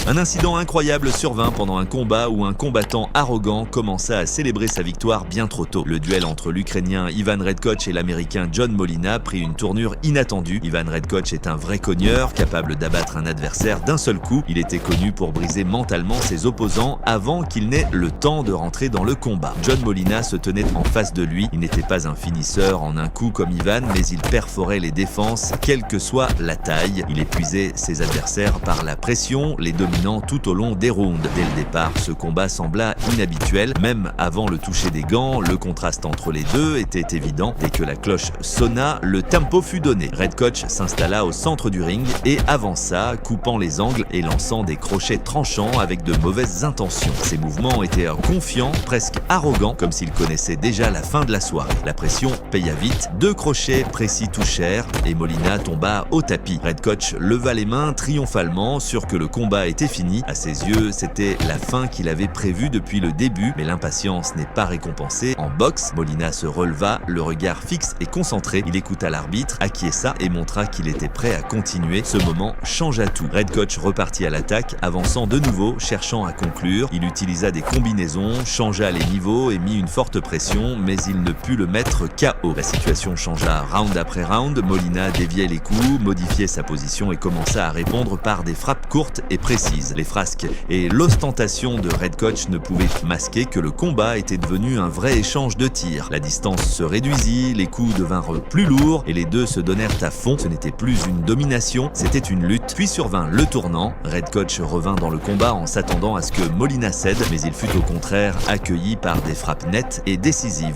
Un incident incroyable survint pendant un combat où un combattant arrogant commença à célébrer sa victoire bien trop tôt. Le duel entre l'Ukrainien Ivan Redkach et l'Américain John Molina prit une tournure inattendue. Ivan Redkach est un vrai cogneur, capable d'abattre un adversaire d'un seul coup. Il était connu pour briser mentalement ses opposants avant qu'il n'ait le temps de rentrer dans le combat. John Molina se tenait en face de lui. Il n'était pas un finisseur en un coup comme Ivan, mais il perforait les défenses, quelle que soit la taille. Il épuisait ses adversaires par la pression, les dominant tout au long des rounds. Dès le départ, ce combat sembla inhabituel. Même avant le toucher des gants, le contraste entre les deux était évident. Dès que la cloche sonna, le tempo fut donné. Redkach s'installa au centre du ring et avança, coupant les angles et lançant des crochets tranchants avec de mauvaises intentions. Ses mouvements étaient confiants, presque arrogants, comme s'il connaissait déjà la fin de la soirée. La pression paya vite. 2 crochets précis touchèrent et Molina tomba au tapis. Redkach leva les mains triomphalement, sûr que le combat était fini. À ses yeux, c'était la fin qu'il avait prévue depuis le début, mais l'impatience n'est pas récompensée. En boxe, Molina se releva, le regard fixe et concentré. Il écouta l'arbitre, acquiesça et montra qu'il était prêt à continuer. Ce moment changea tout. Redkach repartit à l'attaque, avançant de nouveau, cherchant à conclure. Il utilisa des combinaisons, changea les niveaux et mit une forte pression, mais il ne put le mettre KO. La situation changea round après round. Molina déviait les coups, modifiait sa position et commença à répondre par des frappes courtes et précises. Les frasques et l'ostentation de Redkach ne pouvaient masquer que le combat était devenu un vrai échange de tirs. La distance se réduisit, les coups devinrent plus lourds et les deux se donnèrent à fond. Ce n'était plus une domination, c'était une lutte. Puis survint le tournant. Redkach revint dans le combat en s'attendant à ce que Molina cède, mais il fut au contraire accueilli par des frappes nettes et décisives.